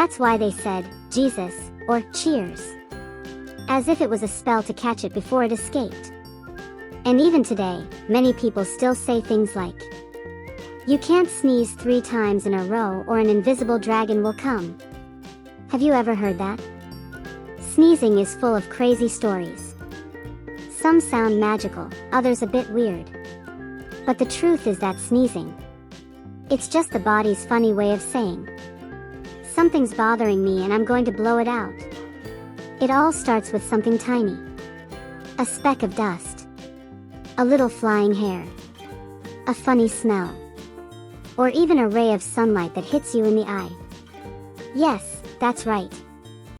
That's why they said, Jesus, or cheers. As if it was a spell to catch it before it escaped. And even today, many people still say things like, "You can't sneeze 3 times in a row or an invisible dragon will come." Have you ever heard that? Sneezing is full of crazy stories. Some sound magical, others a bit weird. But the truth is that sneezing, it's just the body's funny way of saying, "Something's bothering me and I'm going to blow it out." It all starts with something tiny. A speck of dust. A little flying hair. A funny smell. Or even a ray of sunlight that hits you in the eye. Yes, that's right.